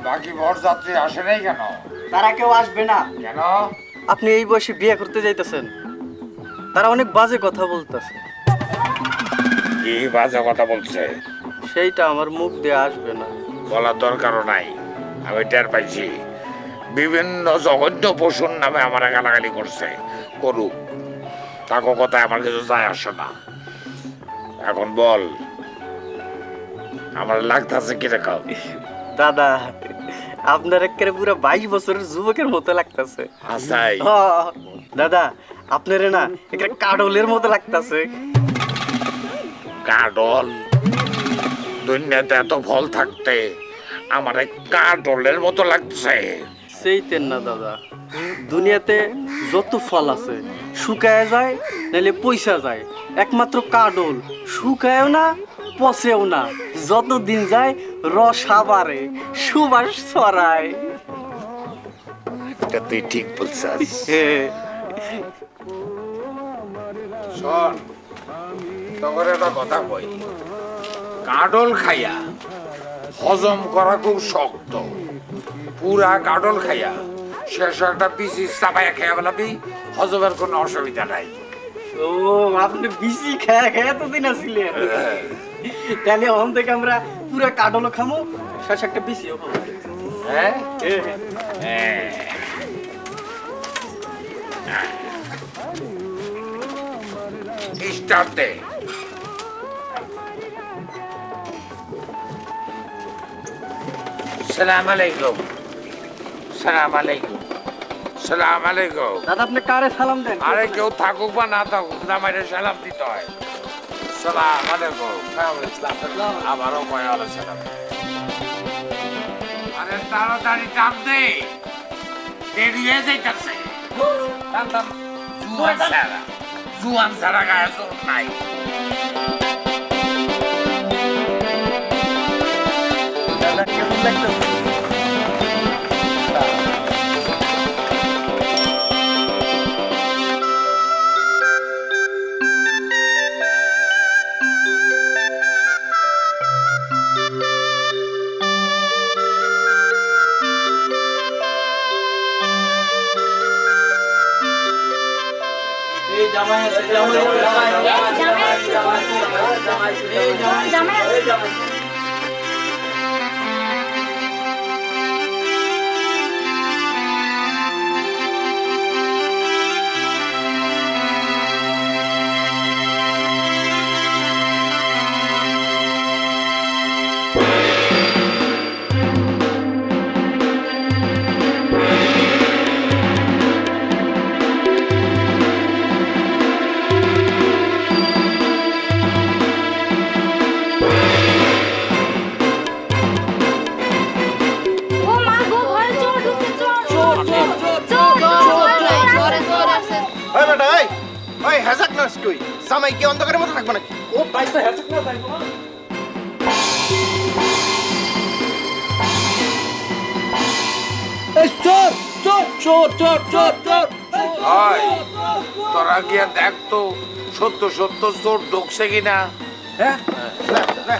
বাকি বরযাত্রী আসে নাই কেন? তারা কেউ আসবে না। কেন? আপনি এই বয়সে বিয়ে করতে যাইতেছেন, তারা অনেক বাজে কথা বলতেছে। কি বাজে কথা বলছে? সেইটা আমার মুখ দিয়ে আসবে না। বলার দরকারও নাই, আমি টের পাইছি। বিভিন্ন জঘন্য পশুর নামে আমার গালাগালি করছে। করুক, তাকে কথায় আমার কিছু যায় আসে না। এখন বল, আমার লাগতেছে কিরকম? দাদা, আপনার একেবারে পুরো 22 বছরের যুবকের মতো লাগতেছে। আসাই দাদা, আপনার না একেবারে কাডলের মতো লাগতেছে। কাডল? দুনিয়াতে এত ফল থাকতে আমার কাডলের মতো লাগছে? সেইতেন না দাদা, দুনিয়াতে যত ফল আছে শুকায় যায় নাহলে পয়সা যায়, একমাত্র কাডল শুকায়ও না পচেও না, যত দিন যায় রস আবারে সুবাস ছড়ায়। এটা তুই ঠিক বলছিস। শোন, তোর একটা কথা কই, কাডল খাইয়া হজম করা খুব শক্ত। পুরা কাডল খাইয়া শেষ একটা পিসি চাপাইয়া খেয়া বেলাবি, হজমের কোনো অসুবিধা নাই। ও, আপনি বিসি খেয়ে খেয়ে তো দিন আসছিলেন। তাহলে অন থেকে আমরা পুরা কাডলও খামো, শেষ একটা বিসিও খাবো। হ্যাঁ, স্টার্ট দে। সালাম আলাইকুম। সালাম আলাইকুম। সালাম আলাইকুম। দাদা, আপনি কারে সালাম দেন? আরে কেউ থাকুক বা না থাকুক, জামাইরে সালাম দিতে হয়। সালাম আলাইকুম। আবারও কয়া হলো সালাম। আরে তাড়াতাড়ি টান দে, দেরি হয়ে যাইতাছে। টান টান। জুয়ান ছাড়া গায়ে জোর নাই। দাদা, কেমন লাগতেছে? জামাই কি অন্ধকারের মতো থাকবো নাকি? ও তাই তো হ্যাঁ না, তাই না? চোর চোর চোর চোর চোর চোর। হয়, তোরা গিয়া দেখ তো সত্য সত্য চোর ঢুকছে কিনা। হ্যাঁ, না, না,